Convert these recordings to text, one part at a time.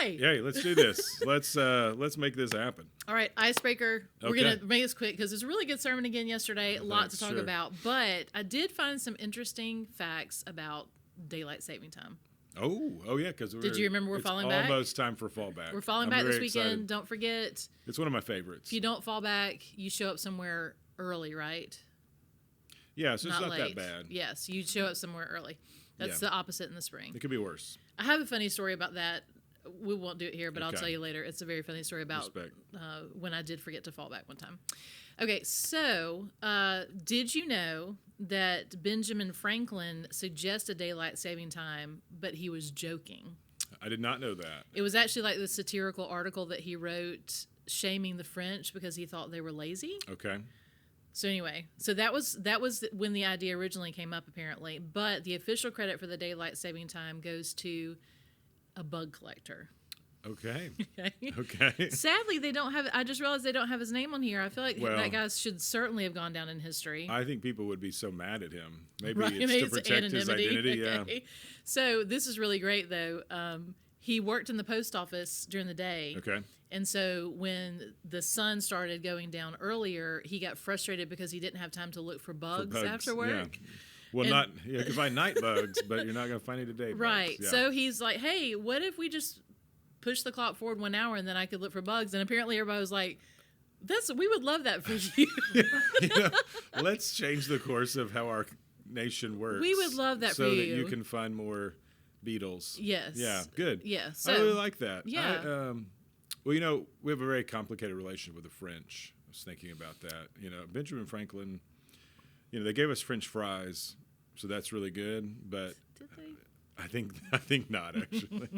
Yay! Yay! Let's do this. Let's make this happen. All right, icebreaker. Okay. We're going to make this quick because it's a really good sermon again yesterday. A lot to talk Sure. about. But I did find some interesting facts about daylight saving time. Oh yeah, because Did you remember we're falling back? It's almost time for fallback. We're falling I'm back this very weekend. excited. Don't forget, It's one of my favorites. if you don't fall back, you show up somewhere early, right? Yeah, so it's not late. that bad. Yes, you show up somewhere early. That's the opposite in the spring. It could be worse. I have a funny story about that. We won't do it here, but I'll Okay. tell you later. It's a very funny story about Respect. when I did forget to fall back one time. Okay, so did you know that Benjamin Franklin suggested daylight saving time, but he was joking? I did not know that. It was actually like the satirical article that he wrote shaming the French because he thought they were lazy. Okay. So anyway, so that was when the idea originally came up, apparently. But the official credit for the daylight saving time goes to a bug collector. Okay. Okay. Okay. Sadly, they don't have. I just realized they don't have his name on here. I feel like Well, that guy should certainly have gone down in history. I think people would be so mad at him. Maybe Right, it's maybe to protect his identity. Okay. Yeah. So this is really great, though. He worked in the post office during the day. Okay. And so when the sun started going down earlier, he got frustrated because he didn't have time to look for bugs after work. Yeah. Well, you can find night bugs, but you're not going to find any today. Right. Bugs. Yeah. So he's like, hey, what if we just push the clock forward 1 hour and then I could look for bugs? And apparently everybody was like, we would love that for you. Let's change the course of how our nation works. We would love that so for that you. you can find more beetles. Yes. Yeah, good. Yeah. I So, really like that. Yeah. Well, we have a very complicated relationship with the French. I was thinking about that. Benjamin Franklin, they gave us French fries, so that's really good. But did they? I think not, actually.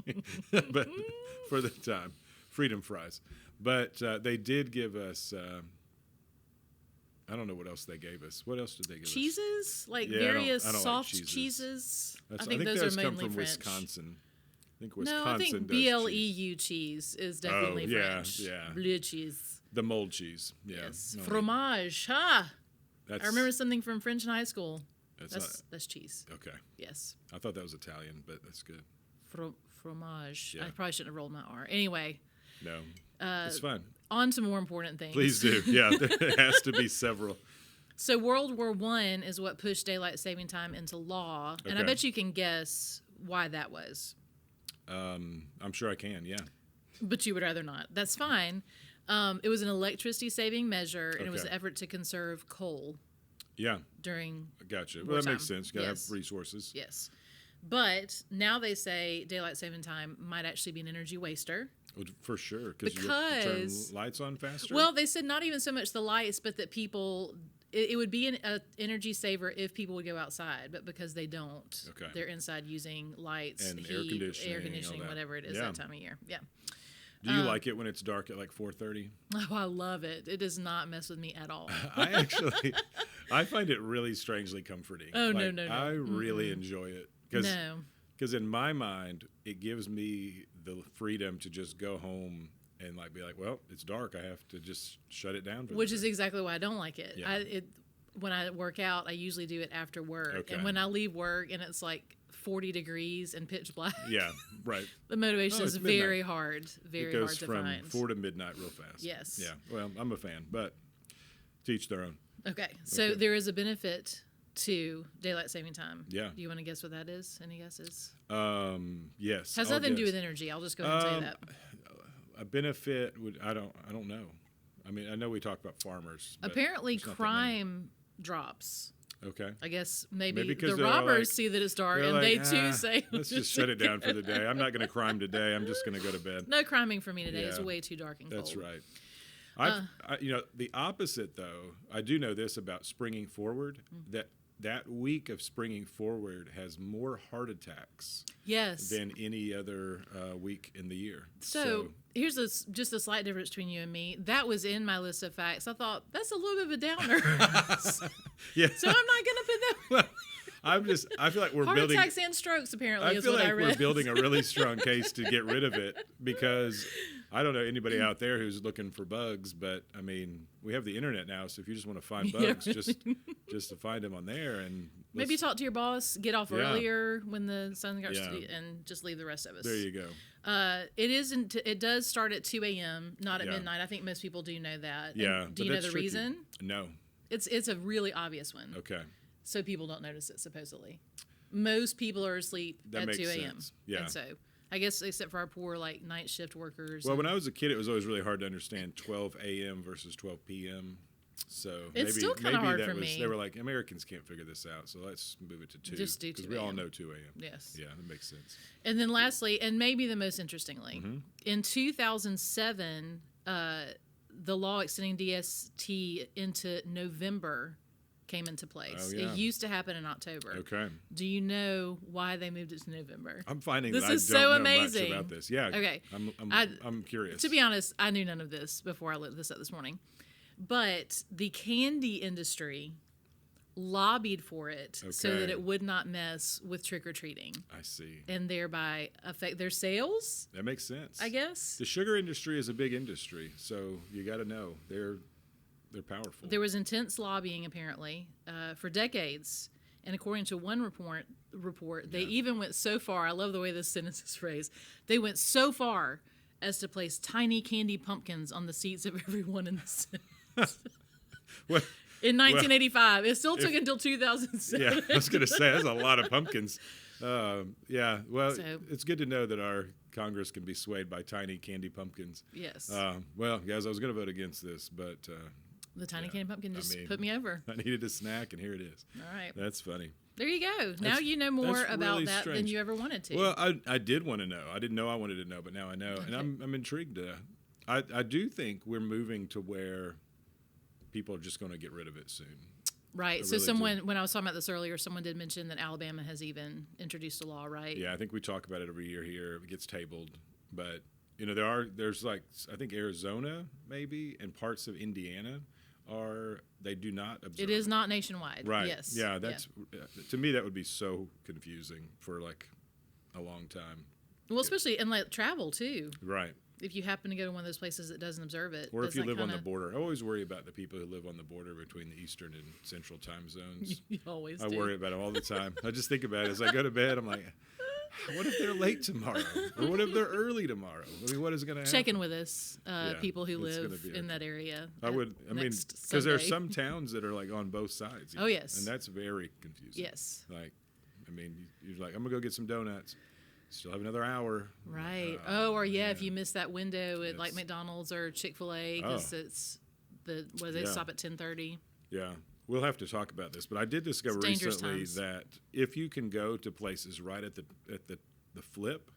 But for the time, freedom fries. But they did give us. I don't know what else they gave us. What else did they give us? Cheeses? Like Yeah, various I don't like soft cheeses. cheeses? I think those those are come mainly from French. Wisconsin. I think No, Wisconsin I think does BLEU cheese. cheese is definitely yeah, French. yeah. Bleu cheese. The mold cheese. Yeah. Yes. No, Fromage. Ha! That's, I remember something from French in high school. That's That's cheese. not, okay. Yes. I thought that was Italian, but that's good. Fromage. Yeah. I probably shouldn't have rolled my R. Anyway, No, it's fine. on to more important things. Please do. Yeah, there has to be several. So World War I is what pushed daylight saving time into law, and I Okay. bet you can guess why that was. I'm sure I can. Yeah. But you would rather not. That's fine. It was an electricity-saving measure, and it was Okay. an effort to conserve coal Yeah. during Gotcha. Well, that makes wartime. sense. You got to Yes. have resources. Yes. But now they say daylight saving time might actually be an energy waster. Well, for sure. Because you have to Because- turn lights on faster. Well, they said not even so much the lights, but that people, it would be an energy saver if people would go outside, but because they don't, Okay. they're inside using lights, And heat, air conditioning, all that. whatever it is Yeah. that time of year. Yeah. Do you like it when it's dark at like 4:30? Oh, I love it. It does not mess with me at all. I find it really strangely comforting. Oh, no, Like, no, no. I really enjoy it. No. Because in my mind, it gives me the freedom to just go home and be like, well, it's dark. I have to just shut it down. For Which is exactly why I don't like it. Yeah. When I work out, I usually do it after work. Okay. And when I leave work and it's like 40 degrees and pitch black, Yeah, right. the motivation Oh, is it's midnight. very hard, very It goes hard to from find. 4 to midnight real fast. Yes. Yeah. Well, I'm a fan, but to each their own. Okay, so Okay. there is a benefit to daylight saving time. Yeah. Do you want to guess what that is? Any guesses? Yes. Has I'll nothing to do guess. with energy. I'll just go ahead and tell you that. A benefit would I don't know. I mean, I know we talk about farmers. But Apparently, there's not that many. crime drops. Okay. I guess maybe because the they're all robbers like- see that it's dark, They're and they like, too say, let's just shut it down for the day. I'm not going to crime today. I'm just going to go to bed. No criming for me today. It's Yeah. way too dark and cold. That's right. The opposite though, I do know this about springing forward, that week of springing forward has more heart attacks Yes. than any other week in the year. So here's just a slight difference between you and me. That was in my list of facts. I thought that's a little bit of a downer. yeah. So I'm not going to put that. Well, I feel like we're Heart building. attacks and strokes apparently I is feel what like I read. we're building a really strong case to get rid of it because I don't know anybody out there who's looking for bugs, but I mean, we have the internet now, so if you just want to find bugs, just to find them on there, and maybe talk to your boss, get off earlier when the sun starts and just leave the rest of us. There you go. It does start at 2 a.m., not at midnight. I think most people do know that. Yeah. And do you know the reason? No. It's a really obvious one. Okay. So people don't notice it, supposedly. Most people are asleep at 2 a.m. Sense. Yeah. And so I guess except for our poor night shift workers. Well, when I was a kid, it was always really hard to understand 12 a.m. versus 12 p.m. So it's still kind of hard for me. They were like, Americans can't figure this out, so let's move it to 2. Just do 2 because we all know 2 a.m. Yes. Yeah, that makes sense. And then lastly, and maybe the most interestingly, in 2007, the law extending DST into November came into place. Oh, yeah. It used to happen in October. Okay. Do you know why they moved it to November? I'm finding this that is I don't so know amazing. much about this. Yeah. Okay. I'm curious. To be honest, I knew none of this before I looked this up this morning. But the candy industry lobbied for it so that it would not mess with trick-or-treating. I see. And thereby affect their sales. That makes sense. I guess. The sugar industry is a big industry, so you got to know. They're powerful. There was intense lobbying, apparently, for decades. And according to one report, they even went so far. I love the way this sentence is phrased. They went so far as to place tiny candy pumpkins on the seats of everyone in the Senate. What? In 1985. It still took until 2007. Yeah, I was going to say, that's a lot of pumpkins. Yeah, well, it's good to know that our Congress can be swayed by tiny candy pumpkins. Yes. Well, guys, I was going to vote against this, but... the tiny candy pumpkin just put me over. I needed a snack, and here it is. All right. That's funny. There you go. Now you know more about really that than you ever wanted to. Well, I did want to know. I didn't know I wanted to know, but now I know. Okay. And I'm intrigued. I do think we're moving to where people are just going to get rid of it soon. Right. So when I was talking about this earlier, someone did mention that Alabama has even introduced a law, right? Yeah, I think we talk about it every year here. It gets tabled. But, there's I think Arizona maybe and parts of Indiana they do not observe. It is not nationwide. Right. Yes. Yeah, to me that would be so confusing for a long time. Well, especially in travel too. Right. If you happen to go to one of those places that doesn't observe it. Or if you live on the border. I always worry about the people who live on the border between the Eastern and Central time zones. You always do. I worry about them all the time. I just think about it. As I go to bed, I'm like, what if they're late tomorrow? Or what if they're early tomorrow? I mean, what is going to happen? Check in with us, people who live in that area. Because there are some towns that are on both sides. Oh, yes. And that's very confusing. Yes. You're like, I'm going to go get some donuts. Still have another hour. Right. If you miss that window at McDonald's or Chick-fil-A because it's they stop at 10:30. Yeah. We'll have to talk about this, but I did discover recently that if you can go to places right at the flip,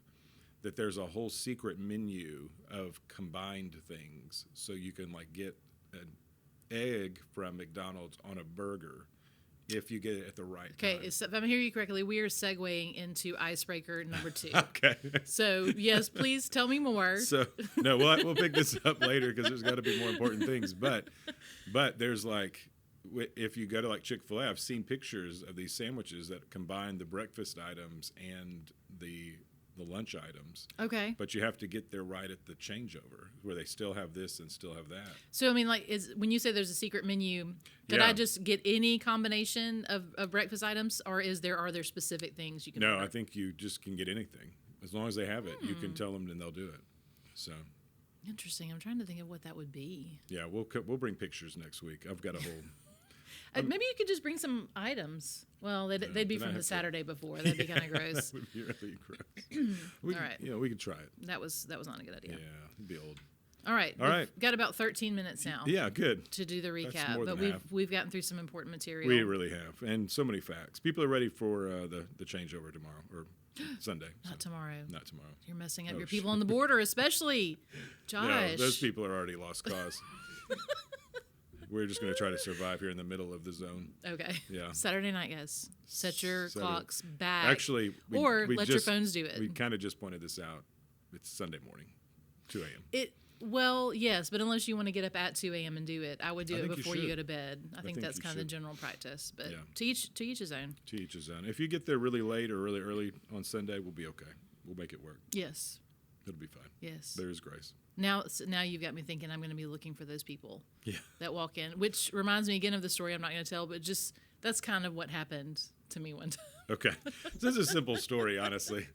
that there's a whole secret menu of combined things, so you can get an egg from McDonald's on a burger if you get it at the right time. Okay, if I'm hearing you correctly, we are segueing into icebreaker number 2. Okay. So, yes, please tell me more. So, no, we'll pick this up later because there's got to be more important things. But there's if you go to Chick-fil-A, I've seen pictures of these sandwiches that combine the breakfast items and the lunch items. Okay. But you have to get there right at the changeover where they still have this and still have that. So, I mean, when you say there's a secret menu, could I just get any combination of breakfast items, or are there specific things you can order? I think you just can get anything. As long as they have it, you can tell them and they'll do it. So. Interesting. I'm trying to think of what that would be. Yeah, we'll bring pictures next week. I've got a whole... maybe you could just bring some items. Well, they'd be from the Saturday before. That'd be kind of gross. That would be really gross. All right. Yeah, we could try it. That was not a good idea. Yeah, it'd be old. All right. We've got about 13 minutes now. Yeah, good. To do the recap. That's more but than half. we've gotten through some important material. We really have. And so many facts. People are ready for the changeover tomorrow or Sunday. Not tomorrow. Not tomorrow. You're messing up your people on the border, especially. Josh. No, those people are already lost cause. We're just going to try to survive here in the middle of the zone. Okay. Yeah. Saturday night, guys. Set your clocks back. Actually, let your phones do it. We kind of just pointed this out. It's Sunday morning, 2 a.m. Well, yes, but unless you want to get up at 2 a.m. and do it, I would do it before you go to bed. I think that's kind of the general practice. But to each his own. To each his own. If you get there really late or really early on Sunday, we'll be okay. We'll make it work. Yes. It'll be fine. Yes. There is grace. Now you've got me thinking I'm going to be looking for those people Yeah. that walk in, which reminds me again of the story I'm not going to tell, but just that's kind of what happened to me one time. Okay. This is a simple story, honestly.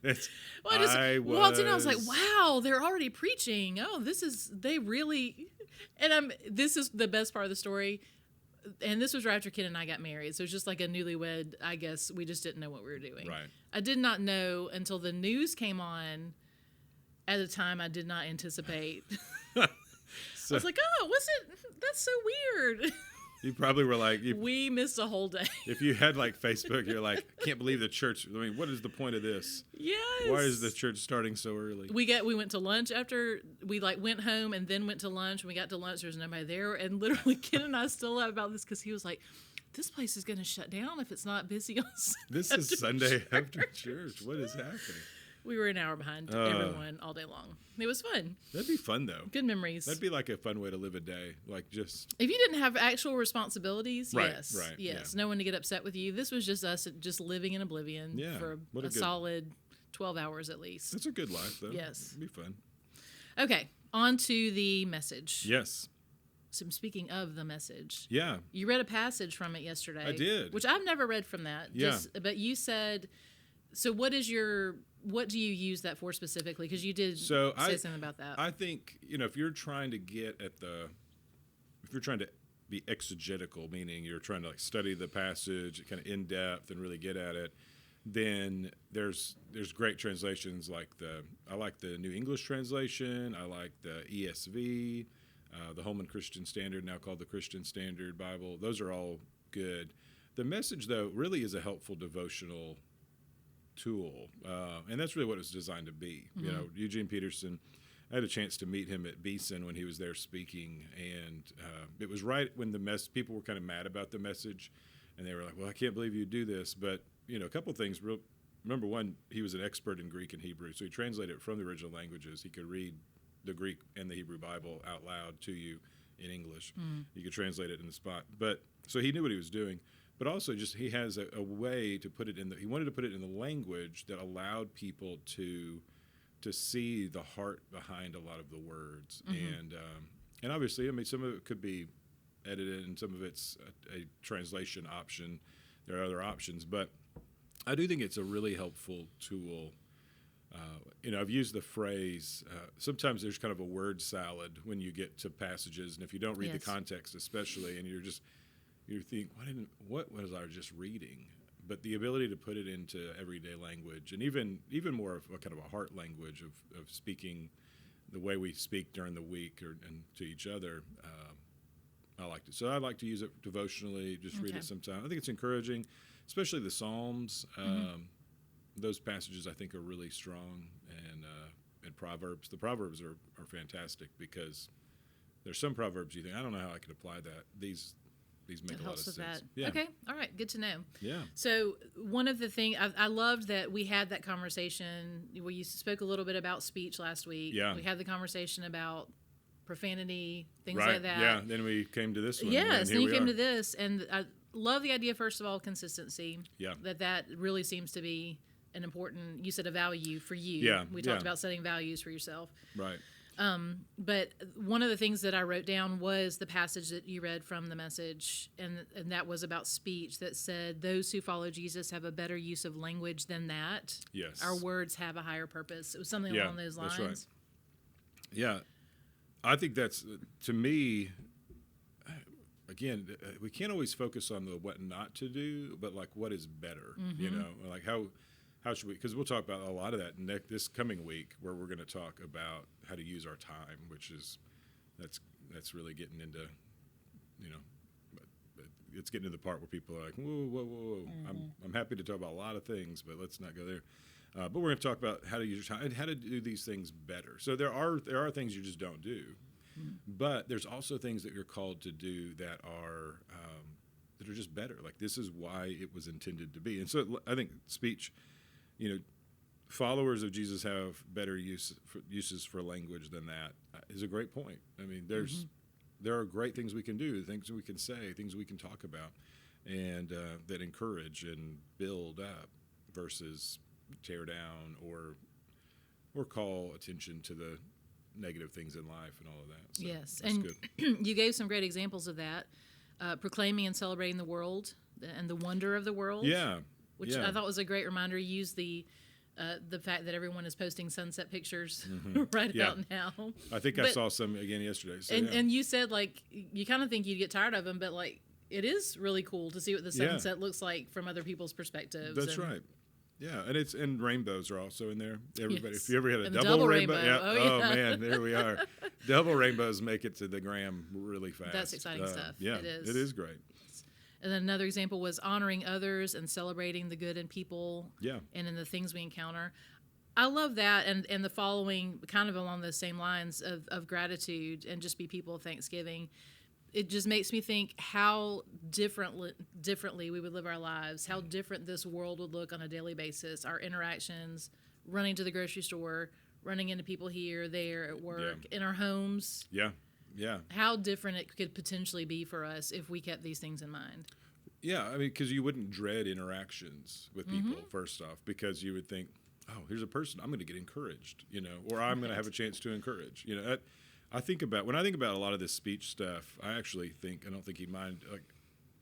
I walked in and I was like, wow, they're already preaching. Oh, this is the best part of the story. And this was right after Ken and I got married. So it's just like a newlywed, I guess. We just didn't know what we were doing. Right. I did not know until the news came on at a time I did not anticipate. I was like, oh, that's so weird. You probably were like... we missed a whole day. If you had like Facebook, you're like, I can't believe the church... I mean, what is the point of this? Yes. Why is the church starting so early? We went to lunch after... We went home and then went to lunch. When we got to lunch, there was nobody there. And literally, Ken and I still laugh about this because he was like, this place is going to shut down if it's not busy on Sunday. This is Sunday after church. What is happening? We were an hour behind everyone all day long. It was fun. That'd be fun, though. Good memories. That'd be like a fun way to live a day. Like just... If you didn't have actual responsibilities, right, yes. Right, yes. Yeah. No one to get upset with you. This was just us just living in oblivion for a solid 12 hours at least. That's a good life, though. Yes. It'd be fun. Okay, on to the message. Yes. So speaking of the message. Yeah. You read a passage from it yesterday. I did. Which I've never read from that. Yeah. But you said... So what do you use that for specifically? Because you did say something about that. I think, if you're trying to if you're trying to be exegetical, meaning you're trying to study the passage kind of in depth and really get at it, then there's great translations I like the New English translation. I like the ESV, the Holman Christian Standard, now called the Christian Standard Bible. Those are all good. The Message, though, really is a helpful devotional tool, and that's really what it was designed to be. Mm-hmm. Eugene Peterson, I had a chance to meet him at Beeson when he was there speaking, and it was right when people were kind of mad about the message, and they were like, well, I can't believe you do this, but a couple things. Number one, he was an expert in Greek and Hebrew, so he translated it from the original languages. He could read the Greek and the Hebrew Bible out loud to you in English. You could translate it in the spot, so he knew what he was doing. But also, just he has a way to put it he wanted to put it in the language that allowed people to see the heart behind a lot of the words. Mm-hmm. And obviously, some of it could be edited, and some of it's a translation option. There are other options, but I do think it's a really helpful tool. I've used the phrase, sometimes there's kind of a word salad when you get to passages, and if you don't read the context especially, and you think, what was I just reading? But the ability to put it into everyday language, and even more of a kind of a heart language of speaking the way we speak during the week and to each other, I liked it. So I like to use it devotionally, just read it sometime. I think it's encouraging, especially the Psalms. Those passages I think are really strong, and Proverbs. The Proverbs are fantastic because there's some Proverbs you think, I don't know how I could apply that. These make a lot of sense. That. Yeah. Okay. All right. Good to know. Yeah. So one of the things I loved that we had that conversation. We spoke a little bit about speech last week. Yeah. We had the conversation about profanity, things right. like that. Yeah. Then we came to this one. Yes. Then you came to this, and I love the idea. First of all, consistency. Yeah. That really seems to be an important. You said a value for you. Yeah. We talked about setting values for yourself. Right. But one of the things that I wrote down was the passage that you read from the Message, and that was about speech, that said, those who follow Jesus have a better use of language than that. Yes. Our words have a higher purpose. It was something along those lines. That's right. Yeah. I think that's, to me, again, we can't always focus on the what not to do, but what is better, how should we, because we'll talk about a lot of that this coming week, where we're going to talk about how to use our time, which is, that's really getting into, it's getting to the part where people are like, whoa. I'm happy to talk about a lot of things, but let's not go there. But we're going to talk about how to use your time and how to do these things better. So there are things you just don't do, but there's also things that you're called to do that are just better. This is why it was intended to be. And so I think speech, followers of Jesus have better uses for language than that is a great point. I mean, there are great things we can do, things we can say, things we can talk about, and that encourage and build up versus tear down or or call attention to the negative things in life and all of that. So Yes, that's and good. you gave some great examples of that, proclaiming and celebrating the world and the wonder of the world. Yeah, which I thought was a great reminder. You used the fact that everyone is posting sunset pictures right about now. I think I saw some again yesterday. So, and you said, like, you kind of think you'd get tired of them, but, like, it is really cool to see what the sunset looks like from other people's perspectives. That's right. Yeah, and rainbows are also in there. Everybody, Yes. if you ever had a And double rainbow, rainbow. Oh man, there we are. Double rainbows make it to the gram really fast. That's exciting stuff. Yeah, it is. It is great. And then another example was honoring others and celebrating the good in people. Yeah. And in the things we encounter. I love that, and the following, kind of along those same lines of gratitude and just be people of thanksgiving. It just makes me think how differently we would live our lives, how different this world would look on a daily basis, our interactions, running to the grocery store, running into people here, there, at work, in our homes. Yeah, yeah. How different it could potentially be for us if we kept these things in mind. Yeah, I mean, because you wouldn't dread interactions with people, first off, because you would think, oh, here's a person, I'm going to get encouraged, or I'm going to have a chance to encourage. When I think about a lot of this speech stuff, I don't think he'd mind, like,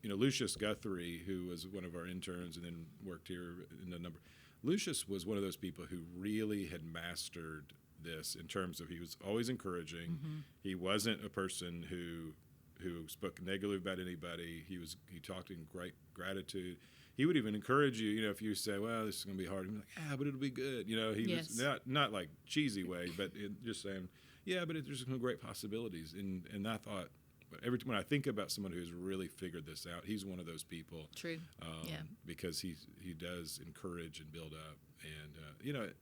Lucius Guthrie, who was one of our interns and then worked here in the number. Lucius was one of those people who really had mastered this in terms of he was always encouraging. He wasn't a person who spoke negatively about anybody. He talked in great gratitude. He would even encourage you, if you say, well, this is going to be hard. He'd be like, yeah, but it'll be good. He was not like cheesy way, but just saying, yeah, but there's some great possibilities. And I thought, when I think about someone who's really figured this out, he's one of those people. True. Because he does encourage and build up. And,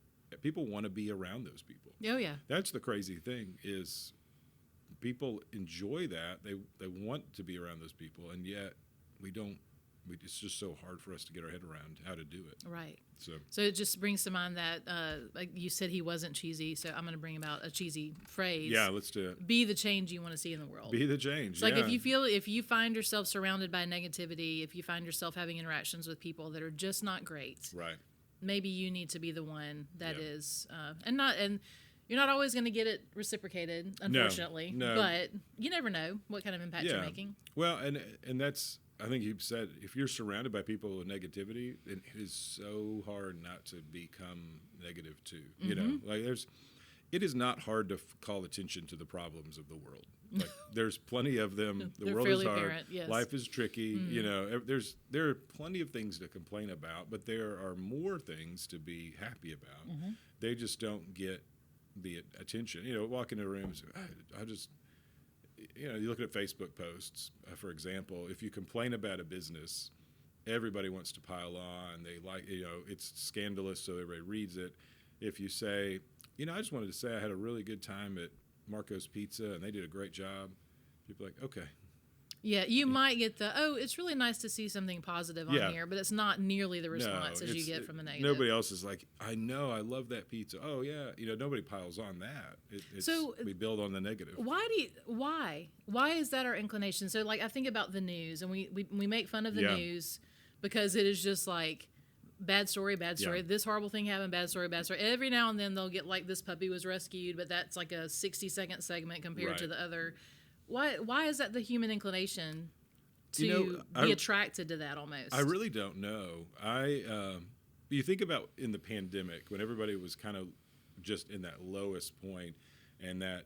people want to be around those people. Oh, yeah. That's the crazy thing is people enjoy that. They want to be around those people, and yet we don't. It's just so hard for us to get our head around how to do it. Right. So it just brings to mind that, like you said, he wasn't cheesy, so I'm going to bring about a cheesy phrase. Yeah, let's do it. Be the change you want to see in the world. Be the change. It's like if you find yourself surrounded by negativity, if you find yourself having interactions with people that are just not great, right? Maybe you need to be the one that is, and you're not always going to get it reciprocated, unfortunately. No. But you never know what kind of impact you're making. Well, and that's, I think you've said, if you're surrounded by people with negativity, it is so hard not to become negative too. It is not hard to call attention to the problems of the world. Like, there's plenty of them. The world is hard. Apparent, yes. Life is tricky. There are plenty of things to complain about, but there are more things to be happy about. They just don't get the attention. Walk into a room and say, I just, you look at Facebook posts, for example, if you complain about a business, everybody wants to pile on. They like, it's scandalous, so everybody reads it. If you say, I just wanted to say I had a really good time at Marco's Pizza and they did a great job, people are like, okay. Yeah, you might get it's really nice to see something positive on here, but it's not nearly the response as you get from the negative. Nobody else is like, I know, I love that pizza. Oh, yeah. Nobody piles on that. We build on the negative. Why is that our inclination? So, like, I think about the news, and we make fun of the news because it is just like, bad story, this horrible thing happened, bad story. Every now and then they'll get, like, this puppy was rescued, but that's like a 60-second segment compared to the other. Why is that the human inclination to be attracted to that almost? I really don't know. You think about in the pandemic when everybody was kind of just in that lowest point, and that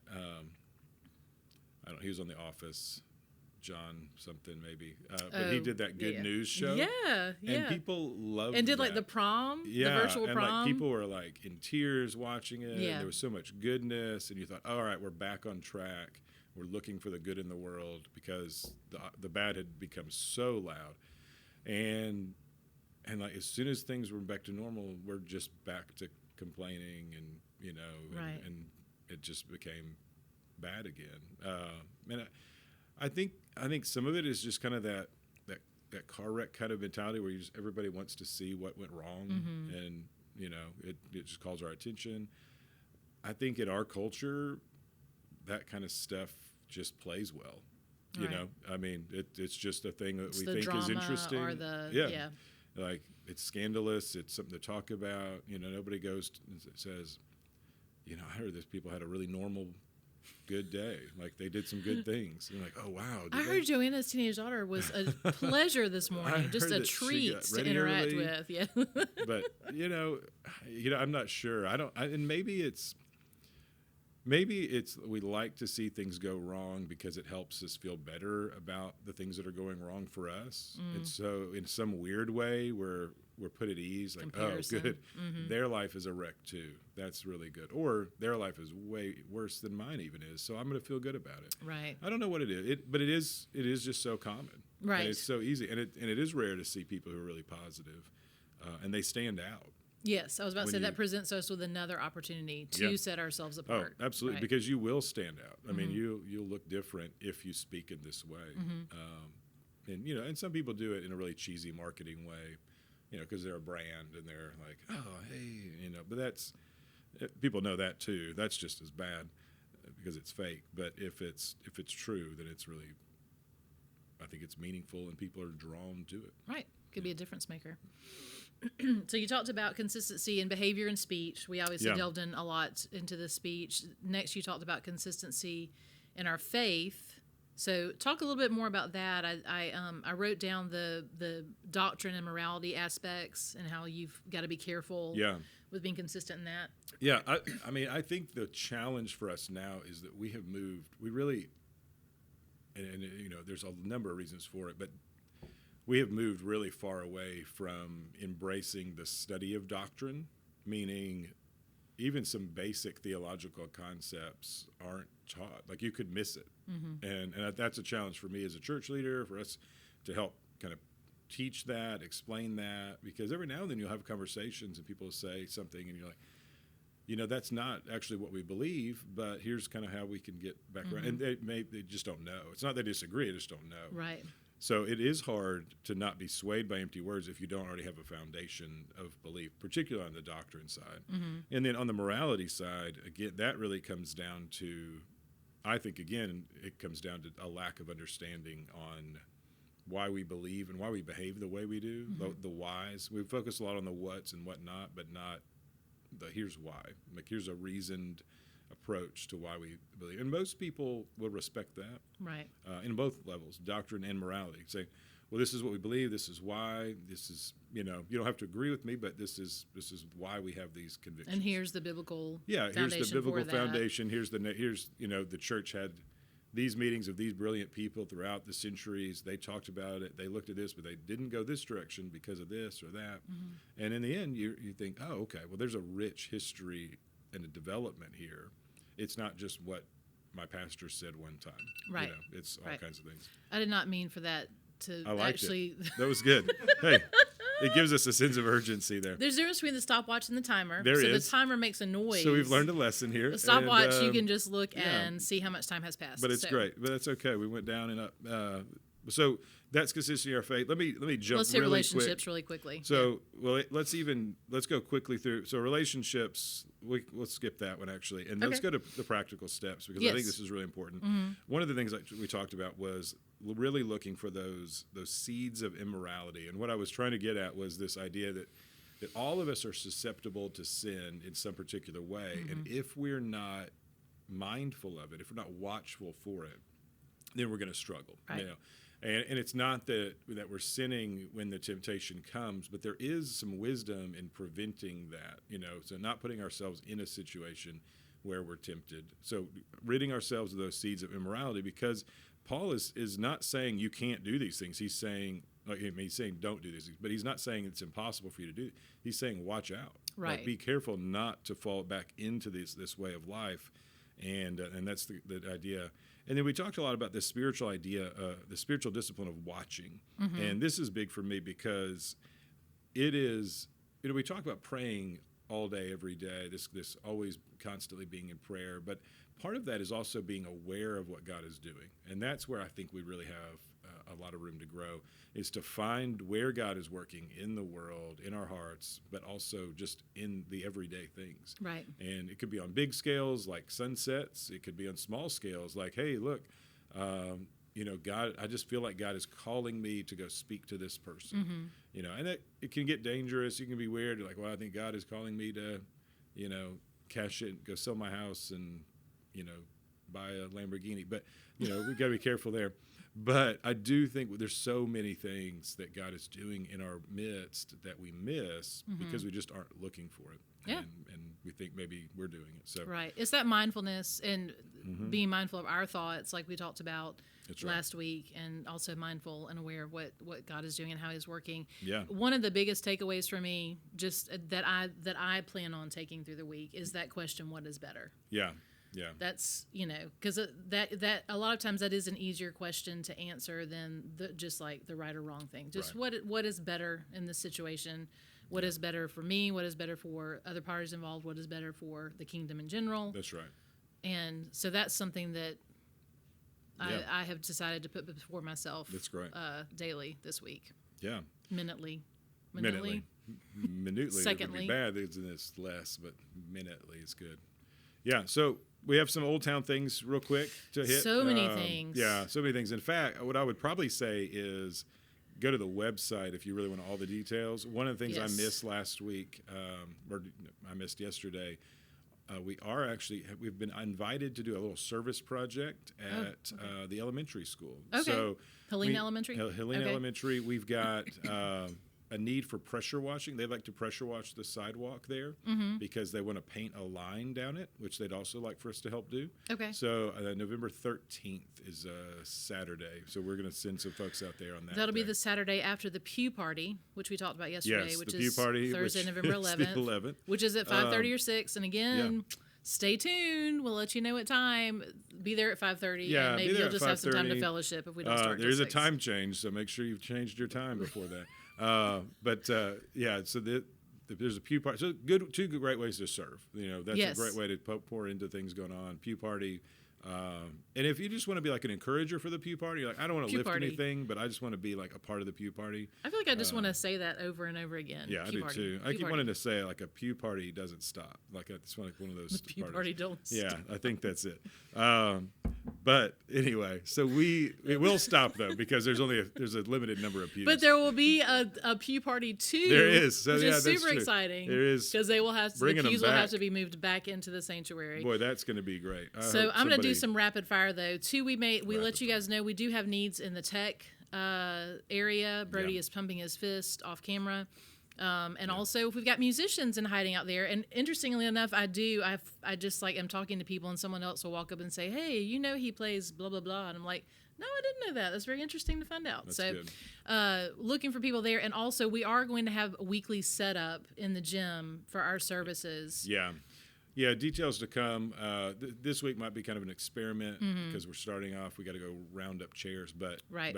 he was on The Office, John something maybe, but he did that Good News show. Yeah. And people loved it. And did like the prom, the virtual prom. Like people were like in tears watching it. Yeah. And there was so much goodness, and you thought, all right, we're back on track. We're looking for the good in the world because the bad had become so loud, and like as soon as things were back to normal, we're just back to complaining, and and it just became bad again. And I think some of it is just kind of that car wreck kind of mentality where everybody wants to see what went wrong, and it just calls our attention. I think in our culture, that kind of stuff just plays well. I mean, it's just a thing that we think is interesting. Or like it's scandalous. It's something to talk about. Nobody goes and says, I heard this people had a really normal, good day. Like they did some good things. You're like, oh wow. I heard Joanna's teenage daughter was a pleasure this morning, just a treat to interact with. Yeah. But I'm not sure. And maybe it's we like to see things go wrong because it helps us feel better about the things that are going wrong for us. And so in some weird way we're put at ease, like, comparison. Oh, good. Mm-hmm. Their life is a wreck too. That's really good. Or their life is way worse than mine even is. So I'm going to feel good about it. Right. I don't know what it is, but it is just so common. Right. And it's so easy, and it is rare to see people who are really positive, and they stand out. Yes, I was about to say that presents us with another opportunity to set ourselves apart. Oh, absolutely, right. Because you will stand out. I mean, you'll look different if you speak in this way. And some people do it in a really cheesy marketing way, because they're a brand and they're like, oh, hey, but people know that too. That's just as bad because it's fake. But if it's true, then it's really, I think it's meaningful and people are drawn to it. Right. Could be a difference maker. So you talked about consistency in behavior and speech. We obviously delved in a lot into the speech. Next, you talked about consistency in our faith. So talk a little bit more about that. I wrote down the doctrine and morality aspects and how you've got to be careful with being consistent in that. Yeah, I think the challenge for us now is that we have moved. We really, and there's a number of reasons for it, but we have moved really far away from embracing the study of doctrine, meaning even some basic theological concepts aren't taught. Like you could miss it. And that's a challenge for me as a church leader, for us to help kind of teach that, explain that, because every now and then you'll have conversations and people will say something and you're like, that's not actually what we believe, but here's kind of how we can get back around. And they just don't know. It's not they disagree, they just don't know. Right. So it is hard to not be swayed by empty words if you don't already have a foundation of belief, particularly on the doctrine side. And then on the morality side, again, that really comes down to, I think, again, it comes down to a lack of understanding on why we believe and why we behave the way we do, the whys. We focus a lot on the what's and whatnot, but not the here's why. Like here's a reasoned approach to why we believe. And most people will respect that. Right. In both levels, doctrine and morality. Say, well, this is what we believe, this is why, this is, you don't have to agree with me, but this is why we have these convictions. And here's the biblical foundation. Here's the biblical foundation. Here's the church had these meetings of these brilliant people throughout the centuries. They talked about it. They looked at this, but they didn't go this direction because of this or that. And in the end, you think, oh, okay, well, there's a rich history and a development here. It's not just what my pastor said one time. Right. It's all kinds of things. I did not mean for that to actually. That was good. Hey, it gives us a sense of urgency there. There's a difference between the stopwatch and the timer. There is. The timer makes a noise. So we've learned a lesson here. The stopwatch, you can just look and see how much time has passed. But it's great. But that's okay. We went down and up. So that's consistency in our faith. Let me jump. Let's hit relationships really quickly. So let's go quickly through. So relationships, let's skip that one actually, and let's go to the practical steps because I think this is really important. One of the things that we talked about was really looking for those seeds of immorality, and what I was trying to get at was this idea that all of us are susceptible to sin in some particular way, and if we're not mindful of it, if we're not watchful for it, then we're going to struggle. Right. And it's not that we're sinning when the temptation comes, but there is some wisdom in preventing that, so not putting ourselves in a situation where we're tempted. So ridding ourselves of those seeds of immorality, because Paul is not saying you can't do these things. He's saying, he's saying don't do these things, but he's not saying it's impossible for you to do. He's saying watch out. Right. Like, be careful not to fall back into this way of life. And that's the idea. And then we talked a lot about this spiritual idea, the spiritual discipline of watching. And this is big for me because it is, we talk about praying all day, every day, this always constantly being in prayer. But part of that is also being aware of what God is doing. And that's where I think we really have a lot of room to grow, is to find where God is working in the world, in our hearts, but also just in the everyday things. Right. And it could be on big scales like sunsets. It could be on small scales like, hey, look, God, I just feel like God is calling me to go speak to this person. And it can get dangerous. You can be weird. Like, well, I think God is calling me to, cash it, go sell my house, and buy a Lamborghini. But we got to be careful there. But I do think there's so many things that God is doing in our midst that we miss because we just aren't looking for it. Yeah. And we think maybe we're doing it. So right. It's that mindfulness and being mindful of our thoughts, like we talked about last week, and also mindful and aware of what God is doing and how He's working. Yeah. One of the biggest takeaways for me, just that I plan on taking through the week, is that question: what is better? Yeah. Yeah. That's because that a lot of times that is an easier question to answer than just like the right or wrong thing. Just what is better in this situation? What is better for me? What is better for other parties involved? What is better for the kingdom in general? That's right. And so that's something that I have decided to put before myself. That's great. Daily this week. Yeah. Minutely. Minutely Secondly. would be bad. It's less, but minutely is good. Yeah. So we have some Old Town things real quick to hit. So many things. Yeah, so many things. In fact, what I would probably say is go to the website if you really want all the details. One of the things I missed last week, or I missed yesterday, we've been invited to do a little service project at the elementary school. Okay. So Helena Elementary? Elementary. We've got a need for pressure washing. They like to pressure wash the sidewalk there because they want to paint a line down it, which they'd also like for us to help do. Okay. So November 13th is Saturday. So we're going to send some folks out there on that. That'll be the Saturday after the Pew Party, which we talked about yesterday, Yes, which the Pew Party, Thursday, which November 11th, is the 11th. Which is at 5:30 or 6. And again, stay tuned. We'll let you know what time. Be there at 5:30. Yeah, and maybe you'll just have some time to 5:30. fellowship if we don't start. There's till a 6. time change, so make sure you've changed your time before that. So there's a Pew Party. So two great ways to serve. That's a great way to pour into things going on. Pew Party. And if you just want to be like an encourager for the Pew Party, like I don't want to lift anything, but I just want to be like a part of the Pew Party. I feel like I just want to say that over and over again. Yeah, I do too. I keep wanting to say like a Pew Party doesn't stop. Like it's one of those. The Pew Party don't stop. Yeah, I think that's it. But anyway, so it will stop though because there's a limited number of pews. But there will be a Pew Party too. There is, so which yeah, is that's super true. exciting. There is, because they will have the pews will back. have to be moved back into the sanctuary. Boy, that's going to be great. So I'm going to do some rapid fire though. We let you guys know we do have needs in the tech area. Brody is pumping his fist off camera. And also, if we've got musicians and hiding out there, and interestingly enough, I just like am talking to people, and someone else will walk up and say, "Hey, he plays blah blah blah," and I'm like, "No, I didn't know that. That's very interesting to find out." That's so, good. Looking for people there, and also we are going to have a weekly setup in the gym for our services. Yeah, details to come. This week might be kind of an experiment because we're starting off. We got to go round up chairs, but we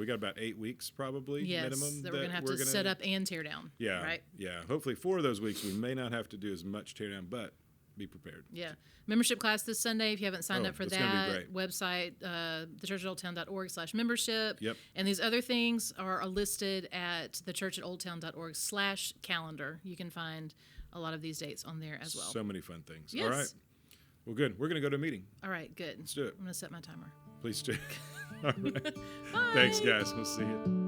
got about 8 weeks probably minimum that we're going to have to set up and tear down. Yeah, right. Yeah, hopefully 4 of those weeks we may not have to do as much tear down, but be prepared. Yeah, membership class this Sunday. If you haven't signed up for that, great. Website thechurchatoldtown.org/membership. Yep. And these other things are listed at thechurchatoldtown.org/calendar. You can find a lot of these dates on there as well. So many fun things. Yes. All right. Well, good. We're going to go to a meeting. All right, good. Let's do it. I'm going to set my timer. Please do. All right. Bye. Thanks, guys. We'll see you.